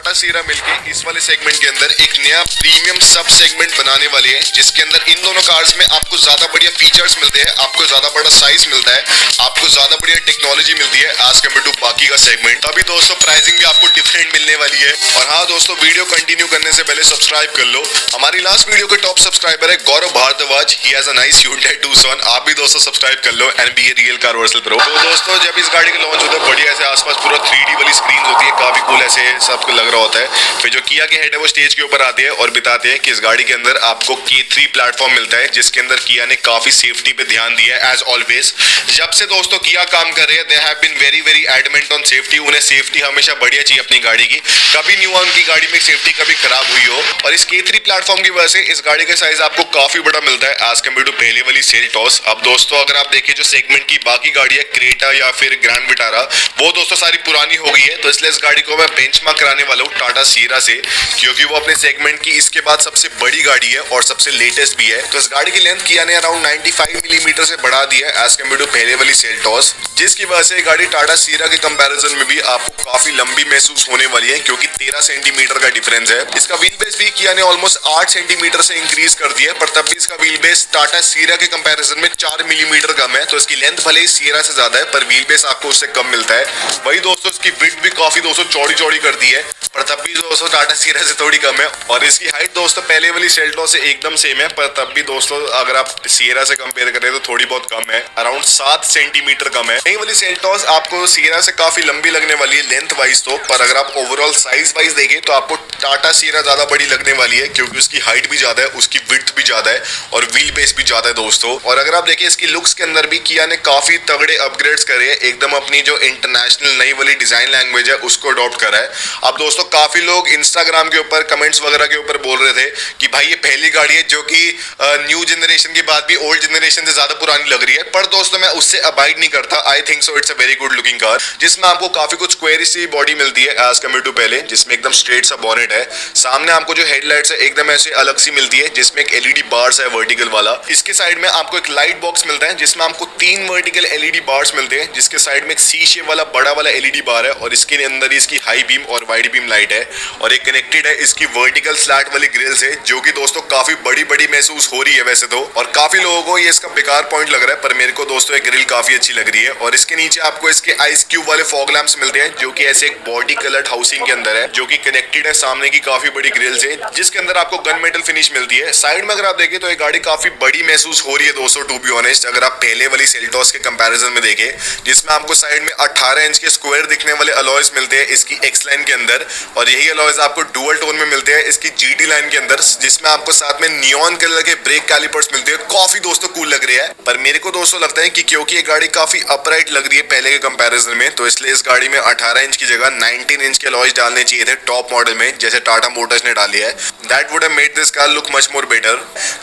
टाटा सीरा मिलके इस वाले सेगमेंट के अंदर एक नया प्रीमियम सब सेगमेंट बनाने वाली है, जिसके अंदर इन दोनों कार्स में आपको ज्यादा बढ़िया फीचर्स मिलते हैं, आपको ज्यादा बड़ा साइज मिलता है, आपको ज्यादा बढ़िया टेक्नोलॉजी मिलती है एज कम्पेयर टू बाकी का सेगमेंट। तभी दोस्तों प्राइसिंग भी आपको डिफरेंट मिलने वाली है। और हाँ दोस्तों, वीडियो कंटिन्यू करने से पहले सब्सक्राइब कर लो। हमारी लास्ट वीडियो के टॉप सब्सक्राइबर है Gaurav Bhardwaj. He has a nice Hyundai Tucson। आप भी दोस्तों सब्सक्राइब कर लो and be a real car वर्सल प्रो। तो दोस्तों जब इस गाड़ी का लॉन्च होता है, बढ़िया ऐसे आसपास पूरा 3D वाली स्क्रीन होती है, काफी कूल ऐसे सबको लग रहा होता है। फिर जो किया के हेड है वो स्टेज के ऊपर आते हैं और बताते हैं कि इस गाड़ी के अंदर आपको K3 प्लेटफॉर्म मिलता है, जिसके अंदर किया ने काफी सेफ्टी पे ध्यान दिया है एज ऑलवेज। जब से दोस्तों किया काम कर रहे हैं, they have been very very adamant on safety. उन्हें सेफ्टी हमेशा बढ़िया चाहिए अपनी गाड़ी की, कभी नहीं हुआ उनकी गाड़ी में सेफ्टी कभी खराब हुई हो। और इस K3 प्लेटफॉर्म की वजह से इस गाड़ी का साइज आपको काफी बड़ा मिलता है एज कम्पेयर टू पहले वाली सेल्टॉस। अब दोस्तों अगर आप देखिए जो सेगमेंट की बाकी गाड़ी है, क्रेटा या फिर ग्रैंड विटारा, वो दोस्तों सारी पुरानी हो गई है। तो इसलिए इस गाड़ी को मैं बेंचमार्क कराने वाला हूँ टाटा सीरा से, क्योंकि वो अपने सेगमेंट की इसके बाद सबसे बड़ी गाड़ी है और सबसे लेटेस्ट भी है। तो इस गाड़ी की लेंथ किया ने अराउंड 95 मिलीमीटर से बढ़ा दी है एज कम्पेयर टू पहले वाली सेल्टॉस, जिसकी वजह से गाड़ी टाटा सीरा के कंपैरिजन में भी आपको काफी लंबी महसूस होने वाली है, क्योंकि 13 सेंटीमीटर का डिफरेंस है। इसका व्हील बेस भी किया ने ऑलमोस्ट 8 सेंटीमीटर से इंक्रीज कर दिया है, पर तब भी इसका व्हील बेस टाटा सीरा के कंपैरिजन में 4 मिलीमीटर कम है। तो इसकी लेंथ भले ही सीरा से ज्यादा है, पर व्हील बेस आपको उससे कम मिलता है। वही दोस्तों इसकी विड्थ भी काफी दोस्तों चौड़ी चौड़ी कर दी है, पर तब भी दोस्तों टाटा सीरा से थोड़ी कम है। और इसकी हाइट दोस्तों पहले वाली सेल्टॉस से एकदम सेम है, पर तब भी दोस्तों अगर आप सीरा से कंपेयर करें तो थोड़ी बहुत कम है, अराउंड 7 सेंटीमीटर कम है। यही वाली सेल्टॉस आपको सीरा से काफी लंबी लगने वाली है लेंथ वाइज तो, पर अगर आप ओवरऑल साइज वाइज देखें तो आपको टाटा सीरा ज्यादा बड़ी लगने वाली है, क्योंकि उसकी हाइट भी ज्यादा है, उसकी विड्थ भी ज्यादा है और व्हील बेस भी ज्यादा है दोस्तों। और अगर आप देखें इसकी लुक्स के अंदर भी किया ने काफी तगड़े अपग्रेड्स करे हैं, एकदम अपनी जो इंटरनेशनल नई वाली डिजाइन लैंग्वेज है उसको अडॉप्ट करा है। अब दोस्तों काफी लोग इंस्टाग्राम के ऊपर कमेंट्स वगैरह के ऊपर बोल रहे थे कि भाई ये पहली गाड़ी है जो कि न्यू जनरेशन के बाद भी ओल्ड जनरेशन से ज्यादा पुरानी लग रही है, पर दोस्तों मैं उससे अबाइड नहीं करता। आई think so it's a very good looking car, जिसमें आपको काफी कुछ स्क्वेयर सी बॉडी मिलती है एज कम्पेयर टू पहले, जिसमें एकदम स्ट्रेट सा बॉनेट है। सामने आपको जो हेडलाइट्स है एकदम ऐसे अलग सी मिलती है, जिसमें एक एलईडी बार्स है वर्टिकल वाला। इसके साइड में आपको एक लाइट बॉक्स मिलता है, जिसमें आपको 3 वर्टिकल एलईडी बार्स मिलते हैं, जिसके साइड में एक सी शेप वाला बड़ा वाला एलईडी बार है और इसके अंदर इसकी हाई बीम और वाइड बीम लाइट है। और एक कनेक्टेड है इसकी वर्टिकल स्लैट वाली ग्रिल से, जो कि दोस्तों काफी बड़ी बड़ी महसूस हो रही है वैसे तो। और काफी लोगों को ये इसका बेकार पॉइंट लग रहा है, पर मेरे को दोस्तों ये ग्रिल काफी अच्छी लग रही है। और इसके नीचे आपको इसके आइस क्यूब वाले फॉग लैंप्स मिलते हैं, जो कि ऐसे एक बॉडी कलर्ड हाउसिंग के अंदर है, जो कि कनेक्टेड है सामने की काफी बड़ी ग्रिल से, जिसके अंदर आपको गन मेटल फिनिश मिलती है। साइड में अगर आप देखें तो ये गाड़ी काफी बड़ी महसूस हो रही है दोस्तों, टू बी ऑनेस्ट। अगर आप पहले वाली सेल्टॉस के कंपैरिजन में देखें, जिसमें आपको साइड में 18 इंच के स्क्वायर दिखने वाले अलॉयज मिलते हैं इसकी एक्स लाइन के अंदर, और यही अलॉयज आपको डुअल टोन में मिलते हैं इसकी जीटी लाइन के अंदर, जिसमें आपको साथ में नियॉन कलर के ब्रेक कैलिपर्स मिलते हैं। काफी दोस्तों कूल लग रही है, पर मेरे को दोस्तों लगता है कि क्योंकि ये गाड़ी काफी अपराइट लग रही है पहले के कंपैरिजन में, तो इसलिए इस गाड़ी में 18 इंच की जगह 19 इंच के अलॉयज डालने चाहिए थे टॉप मॉडल में, जैसे टाटा मोटर्स ने डाली है। That would have made this car look much more better.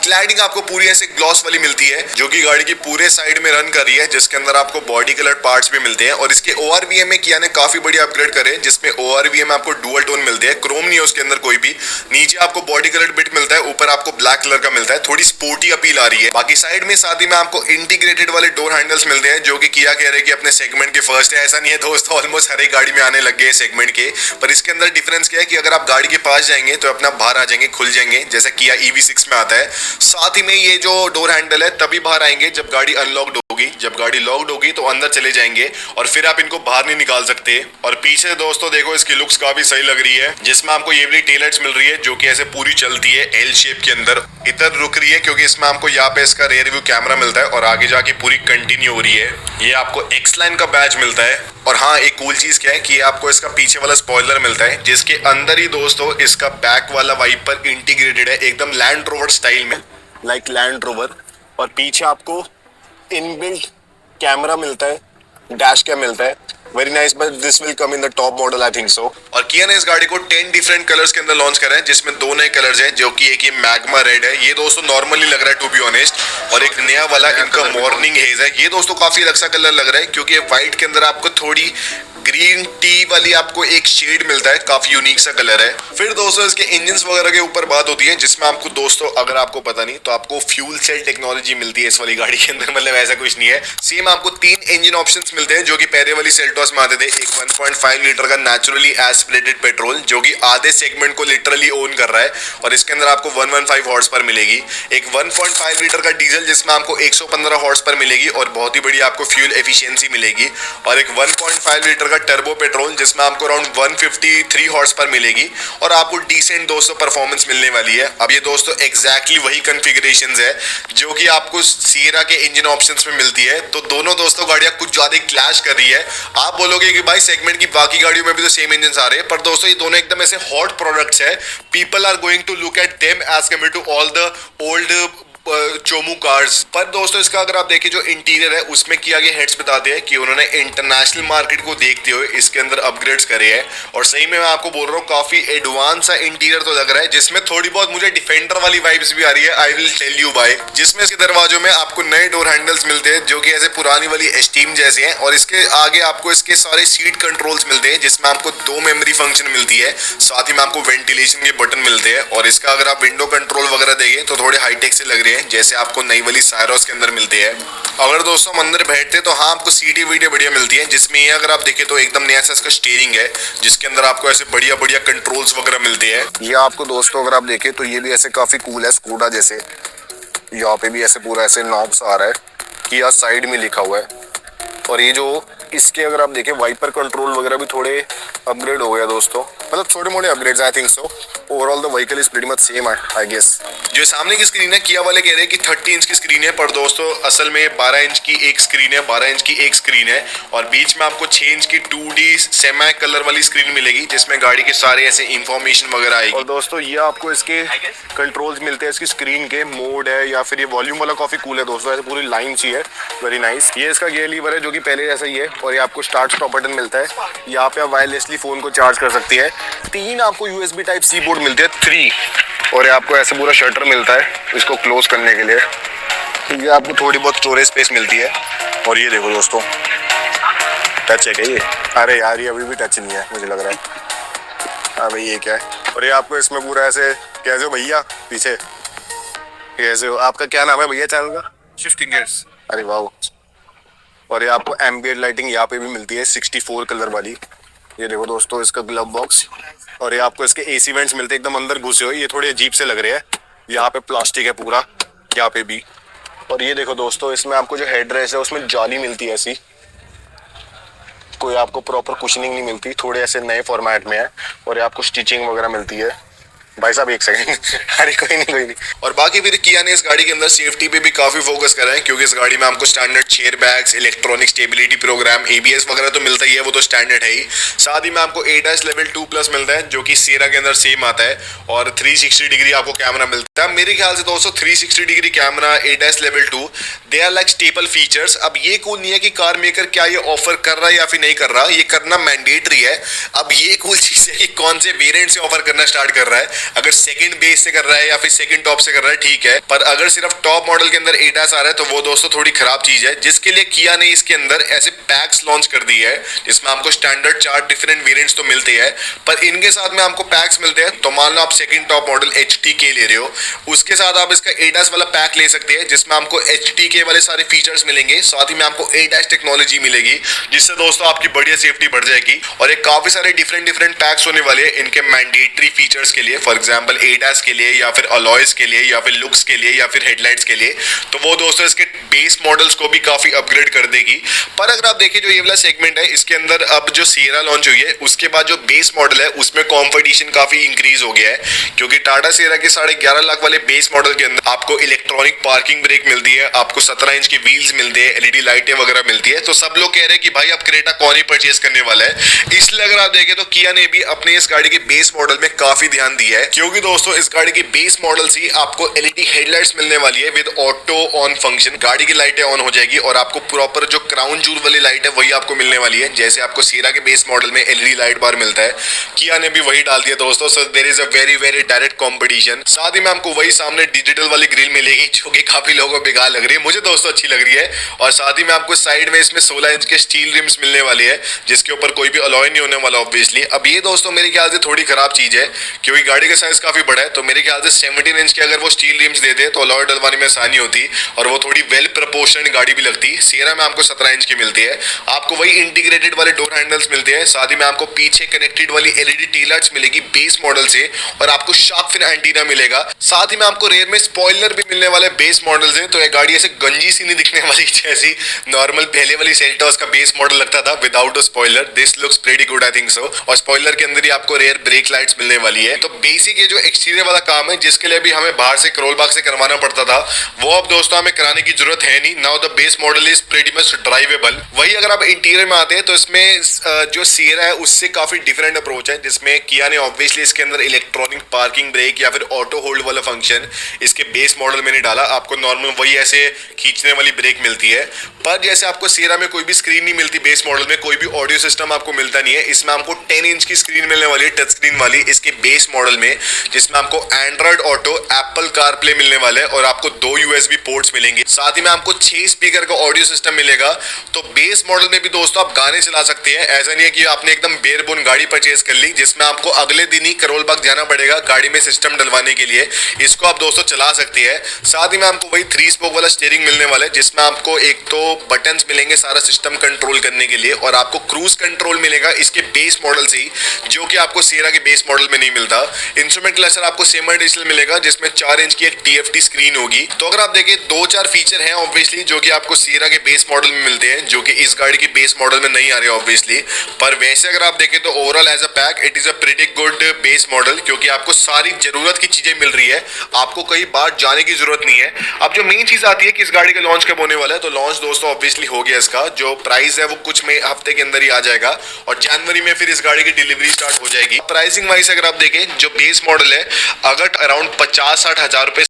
Cladding आपको पूरी ऐसे ग्लॉस वाली मिलती है, जो कि गाड़ी की पूरे साइड में रन कर रही है, जिसके अंदर आपको बॉडी कलर पार्ट्स भी मिलते हैं। और इसके ORVM में किया ने काफी बड़ी अपग्रेड करे, जिसमें ORVM आपको डुअल टोन मिलते हैं, क्रोम नहीं है उसके अंदर कोई भी। नीचे आपको बॉडी कलर बिट मिलता है, ऊपर आपको ब्लैक कलर का मिलता है, थोड़ी स्पोर्टी अपील आ रही है। बाकी साइड में साथ ही में आपको इंटीग्रेटेड वाले डोर हैंडल्स मिलते हैं, जो कि किया कह रहे हैं कि अपने सेगमेंट के फर्स्ट है। ऐसा नहीं है दोस्तों, ऑलमोस्ट हर एक गाड़ी में आने लग गए सेगमेंट के, पर इसके अंदर डिफरेंस क्या है कि अगर आप गाड़ी के पास जाएंगे तो अपना बाहर आ जाएंगे, खुल जाएंगे, जैसा किया EV6 में आता है। साथ ही में ये जो डोर हैंडल है तभी बाहर आएंगे जब गाड़ी अनलॉक्ड होगी, जब गाड़ी लॉक्ड होगी तो अंदर चले जाएंगे और फिर आप इनको बाहर नहीं निकाल सकते। और पीछे दोस्तों देखो इसकी लुक्स काफी सही लग रही है, जिसमें आपको ये वाली टेल लाइट्स मिल रही है, जो कि ऐसे पूरी चलती है एल शेप के अंदर। इधर रुक रही है क्योंकि इसमें आपको यहाँ पे इसका रियर व्यू कैमरा मिलता है और आगे जाके पूरी कंटिन्यू हो रही है। ये आपको एक्स लाइन का बैच मिलता है। और हाँ, एक कूल चीज क्या है कि आपको इसका पीछे वाला स्पॉइलर मिलता है, जिसके अंदर ही दोस्तों इसका बैक वाला वाइपर इंटीग्रेटेड है एकदम लैंड रोवर स्टाइल में, लाइक लैंड रोवर। और पीछे आपको इनबिल्ट कैमरा मिलता है, डैश कैम मिलता है, very nice, but this will come in the top model I think सो। और किया ने इस गाड़ी को 10 डिफरेंट कलर्स के अंदर लॉन्च करा है, जिसमें 2 नए कलर्स हैं, जो कि एक ये मैग्मा रेड है, ये दोस्तों नॉर्मली लग रहा है टू बी ऑनेस्ट, और एक नया वाला इनका मॉर्निंग हेज है। ये दोस्तों काफी अलग सा कलर लग रहा है, क्योंकि व्हाइट के अंदर आपको थोड़ी ग्रीन टी वाली आपको एक शेड मिलता है, काफी यूनिक सा कलर है। फिर दोस्तों इसके इंजन वगैरह के ऊपर बात होती है, जिसमें आपको दोस्तों अगर आपको पता नहीं तो आपको फ्यूल सेल टेक्नोलॉजी मिलती है इस वाली गाड़ी के अंदर, मतलब ऐसा कुछ नहीं है। सेम आपको 3 इंजन ऑप्शंस मिलते हैं, जो कि पहले वाली सेल्टॉस पास में आते थे एक 1.5 लीटर का नेचुरली एस्पिरेटेड पेट्रोल, जो कि आधे सेगमेंट को लिटरली ओन कर रहा है, और इसके अंदर आपको 115 हॉर्स पर मिलेगी। एक 1.5 लीटर का डीजल जिसमें आपको 115 हॉर्स पर मिलेगी और बहुत ही बड़ी आपको फ्यूल एफिशिएंसी मिलेगी, और एक 1.5 लीटर का टर्बो पेट्रोल जिसमें आपको अराउंड 153 हॉर्स पर मिलेगी और आपको डिसेंट दोस्तों परफॉर्मेंस मिलने वाली है। अब ये दोस्तों एग्जैक्टली वही कॉन्फ़िगरेशंस है जो कि आपको सियरा के इंजन ऑप्शंस में मिलती है। तो दोनों दोस्तों गाड़ियां कुछ ज्यादा क्लैश कर रही है। आप बोलोगे कि भाई सेगमेंट की बाकी गाड़ियों में भी तो सेम इंजन आ रहे हैं, पर दोस्तों ये दोनों एकदम ऐसे हॉट प्रोडक्ट्स है। People are going to look at them as compare to all the old चोमू कार्स। पर दोस्तों इसका अगर आप देखें जो इंटीरियर है उसमें किया गया हेड्स बताते हैं कि उन्होंने इंटरनेशनल मार्केट को देखते हुए इसके अंदर अपग्रेड्स करे हैं, और सही में मैं आपको बोल रहा हूँ काफी एडवांस सा इंटीरियर तो लग रहा है, जिसमें थोड़ी बहुत मुझे डिफेंडर वाली वाइब्स भी आ रही है। I will tell you by, जिसमें इसके दरवाजों में आपको नए डोर हैंडल्स मिलते हैं जो कि ऐसे पुरानी वाली एस्टीम जैसे हैं, और इसके आगे आपको इसके सारे सीट कंट्रोल्स मिलते हैं जिसमें आपको 2 मेमोरी फंक्शन मिलती है, साथ ही में आपको वेंटिलेशन के बटन मिलते हैं, और इसका अगर आप विंडो कंट्रोल वगैरह देखें तो थोड़े हाईटेक से लग रहे हैं जैसे आपको नई वाली सायरोस के अंदर मिलते हैं। अगर दोस्तों हम अंदर बैठते तो हाँ आपको सीटें वीटें बढ़िया मिलती है, जिसमें ये अगर आप देखें तो एकदम नया सा इसका स्टीयरिंग है जिसके अंदर आपको ऐसे बढ़िया बढ़िया कंट्रोल्स वगैरह मिलते हैं। ये आपको दोस्तों अगर आप देखें तो ये भी ऐसे काफी कूल है, स्कूडा जैसे। यहाँ पे भी ऐसे पूरा ऐसे नॉब्स आ रहा है कि यहाँ साइड में लिखा हुआ है, और ये जो इसके अगर आप देखें वाइपर कंट्रोल वगैरह भी थोड़े अपग्रेड हो गया दोस्तों, मतलब छोटे मोटे upgrades I think so. Overall the vehicle is pretty much same I guess. जो सामने की स्क्रीन है किया वाले कह रहे हैं कि 30 इंच की स्क्रीन है, पर दोस्तों असल में 12 इंच की एक स्क्रीन है, 12 इंच की एक स्क्रीन है, और बीच में आपको 6 इंच की 2D सेमी कलर वाली स्क्रीन मिलेगी जिसमें गाड़ी के सारे ऐसे इंफॉर्मेशन वगैरह आएगी। और दोस्तों ये आपको इसके कंट्रोल्स मिलते हैं इसकी स्क्रीन के, मोड है या फिर ये वॉल्यूम वाला काफी कूल है दोस्तों, ऐसे पूरी लाइन सी है, वेरी नाइस। ये इसका गियर लीवर है जो कि पहले जैसा ही है, और ये आपको स्टार्ट स्टॉप बटन मिलता है। यहाँ पे आप वायरलेसली फोन को चार्ज कर सकती है। 3 आपको USB टाइप सी बोर्ड मिलते हैं, 3, और ये आपको ऐसे पूरा शटर मिलता है इसको क्लोज करने के लिए। ये आपको थोड़ी बहुत स्टोरेज स्पेस मिलती है, और ये देखो दोस्तों टच है क्या ये? अरे यार ये अभी भी टच नहीं है मुझे लग रहा है। हाँ भाई ये क्या है? और ये आपको इसमें पूरा ऐसे कैसे हो भैया पीछे कैसे हो, आपका क्या नाम है भैया चैनल का? Shifting gears. अरे वाह। और ये आपको एम्बिएंट लाइटिंग यहाँ पे भी मिलती है 64 कलर वाली। ये देखो दोस्तों इसका ग्लव बॉक्स, और ये आपको इसके AC वेंट्स मिलते हैं एकदम अंदर घुसे हुए, ये थोड़े अजीब से लग रहे हैं। यहाँ पे प्लास्टिक है पूरा, यहाँ पे भी। और ये देखो दोस्तों इसमें आपको जो हेड रेस्ट है उसमें जाली मिलती है ऐसी, कोई आपको प्रॉपर कुशनिंग नहीं मिलती, थोड़े ऐसे नए फॉर्मेट में है, और ये आपको स्टिचिंग वगैरह मिलती है। भाई साहब एक सेकंड अरे कोई नहीं। और बाकी फिर किया ने इस गाड़ी के अंदर सेफ्टी पे भी काफी फोकस करा है, क्योंकि इस गाड़ी में आपको standard air bags, electronic stability program, ABS वगैरह तो मिलता ही है, वो तो स्टैंडर्ड है ही। साथ ही में आपको ADAS लेवल 2+ मिलता है जो कि सियरा के अंदर सेम आता है, और 360 डिग्री आपको कैमरा मिलता है। मेरे ख्याल से दोस्तों 360 degree camera, ADAS level 2 they are like staple features. अब ये कूल नहीं है कि कार मेकर क्या ये ऑफर कर रहा है या फिर नहीं कर रहा, ये करना मैंडेटरी है। अब ये कूल चीज है कि कौन से वेरिएंट से ऑफर करना स्टार्ट कर रहा है। अगर सेकंड बेस से कर रहा है या फिर सेकंड टॉप से कर रहा है ठीक है, पर अगर सिर्फ टॉप मॉडल के अंदर ADAS आ रहा है तो वो दोस्तों थोड़ी खराब चीज है, जिसके लिए किया ने इसके अंदर ऐसे पैक्स लॉन्च कर दी है जिसमें आपको स्टैंडर्ड 4 डिफरेंट वेरिएंट्स तो मिलते हैं, पर इनके साथ में आपको पैक्स मिलते हैं। तो मान लो आप सेकंड टॉप मॉडल HTK ले रहे हो, उसके साथ आप इसका ADAS वाला पैक ले सकते हैं जिसमें आपको HTK वाले सारे फीचर्स मिलेंगे, साथ ही में आपको ADAS टेक्नोलॉजी मिलेगी, जिससे दोस्तों आपकी बढ़िया सेफ्टी बढ़ जाएगी। और एक काफी सारे डिफरेंट पैक्स होने वाले हैं इनके मैंडेटरी फीचर्स के लिए, फॉर एग्जांपल ADAS के लिए या फिर अलॉयज के लिए या फिर लुक्स के लिए या फिर हेडलाइट्स के लिए। तो वो दोस्तों इसके बेस मॉडल्स को भी काफी अपग्रेड कर देगी। पर अगर आप देखें जो ये वाला सेगमेंट है इसके अंदर अब जो सियरा लॉन्च हुई है उसके बाद जो बेस मॉडल है उसमें कंपटीशन काफी इंक्रीज हो गया है, क्योंकि टाटा सियरा के 11.5 लाख वाले बेस मॉडल के अंदर आपको इलेक्ट्रॉनिक पार्किंग ब्रेक मिलती है, आपको 17 इंच के व्हील्स मिलते हैं, LED लाइटें वगैरह मिलती है। तो सब लोग कह रहे हैं कि भाई अब क्रेटा कौन ही परचेज करने वाला है। इसलिए अगर आप देखें तो किया ने भी अपने इस गाड़ी के बेस मॉडल में काफी ध्यान दिया है, क्योंकि दोस्तों इस गाड़ी की बेस मॉडल से आपको LED हेडलाइट्स मिलने वाली है विद ऑटो ऑन फंक्शन। गाड़ी की लाइटें ऑन हो जाएगी और आपको प्रॉपर जो क्राउन जूल वाली लाइट है वही आपको मिलने वाली है, जैसे आपको सियरा के बेस मॉडल में LED लाइट बार मिलता है, किया ने भी वही डाल दिया दोस्तों। So there is a very direct competition. साथ ही में आपको वही सामने डिजिटल वाली ग्रिल मिलेगी जो कि काफी लोगों को बेकार लग रही है, मुझे दोस्तों अच्छी लग रही है। और साथ ही में आपको साइड में इसमें 16 इंच के स्टील रिम्स मिलने वाले हैं जिसके ऊपर कोई भी अलॉय नहीं होने वाला ऑब्वियसली। अब ये दोस्तों मेरे ख्याल से थोड़ी खराब चीज है, क्योंकि गाड़ी का का साइज काफी बड़ा है, तो मेरे ख्याल से 17 इंच के अगर वो स्टील रिम्स देते तो अलॉय डलवाने में आसानी होती और वो थोड़ी वेल प्रोपोर्शनड गाड़ी भी लगती। सियरा में आपको 17 इंच की मिलती है। आपको वही इंटीग्रेटेड वाले डोर हैंडल्स मिलते हैं, साथ ही में आपको पीछे कनेक्टेड वाली एलईडी टेल लाइट्स मिलेगी बेस मॉडल से, और आपको शार्क फिन एंटीना मिलेगा। साथ ही में आपको रेयर में स्पॉइलर भी मिलने वाले बेस मॉडल से। तो ये गाड़ी ऐसे गंजी सी नहीं दिखने वाली जैसी नॉर्मल पहले वाली सेल्टॉस का बेस मॉडल लगता था without a spoiler. This looks pretty good, I think सो। और स्पॉइलर के अंदर ही आपको रेयर ब्रेक लाइट्स मिलने वाली है। तो बेसिक ये जो एक्सटीरियर वाला काम है, जिसके लिए भी हमें बाहर से क्रोल बाग से करवाना पड़ता था, वो अब दोस्तों हमें कराने की जरूरत है नहीं। Now the base model is pretty much drivable. वही अगर आप इंटीरियर में आते हैं तो इसमें जो सियरा है उससे काफी डिफरेंट अप्रोच है, जिसमें किया ने ऑब्वियसली इसके अंदर इलेक्ट्रॉनिक पार्किंग ब्रेक या फिर ऑटो होल्ड वाला फंक्शन इसके बेस मॉडल में नहीं डाला। आपको नॉर्मल वही ऐसे खींचने वाली ब्रेक मिलती है। पर जैसे आपको सियरा में कोई भी स्क्रीन नहीं मिलती, बेस मॉडल में कोई भी ऑडियो सिस्टम आपको मिलता नहीं है। इसमें आपको 10 इंच की स्क्रीन मिलने वाली है, टच स्क्रीन वाली, इसके बेस मॉडल में, जिसमें आपको Android auto, Apple car play मिलने वाला है, और आपको 2 यूएसबी पोर्ट्स मिलेंगे। साथ ही में आपको 6 स्पीकर का ऑडियो सिस्टम मिलेगा। तो बेस मॉडल में भी दोस्तों आप गाने चला सकते हैं। ऐसा नहीं है कि आपने एकदम बेयरबोन गाड़ी परचेज कर ली जिसमें आपको अगले दिन ही करोल बाग जाना पड़ेगा गाड़ी में सिस्टम डलवाने के लिए। इसको आप दोस्तों चला सकते हैं। साथ ही में आपको वही 3 स्पोक वाला स्टीयरिंग मिलने वाला है, जिसमें आपको एक तो बटन्स मिलेंगे सारा सिस्टम कंट्रोल करने के लिए, और आपको क्रूज कंट्रोल मिलेगा इसके बेस मॉडल से ही, जो कि आपको सियरा के बेस मॉडल में नहीं मिलता। इंस्ट्रूमेंट क्लस्टर आपको सेमी डिजिटल मिलेगा, जिसमें 4 इंच की एक टीएफटी स्क्रीन होगी। तो अगर आप देखें 2-4 फीचर हैं ऑब्वियसली जो कि आपको सियरा के बेस मॉडल में मिलते हैं, जो कि इस गाड़ी की बेस मॉडल में नहीं आ रहे ऑब्वियसली। पर वैसे अगर आप देखें तो overall as a pack it is a pretty good base model, क्योंकि आपको सारी जरूरत की चीजें मिल रही है, आपको कहीं बाहर जाने की जरूरत नहीं है। अब जो मेन चीज आती है कि इस गाड़ी का लॉन्च कब होने वाला है, तो लॉन्च दोस्तों ऑब्वियसली हो गया। इसका जो प्राइस है वो कुछ में हफ्ते के अंदर ही आ जाएगा, और जनवरी में फिर इस गाड़ी की डिलीवरी स्टार्ट हो जाएगी। प्राइसिंग वाइज अगर आप देखें जो बेस मॉडल है, अगर अराउंड 50-60 हजार रुपए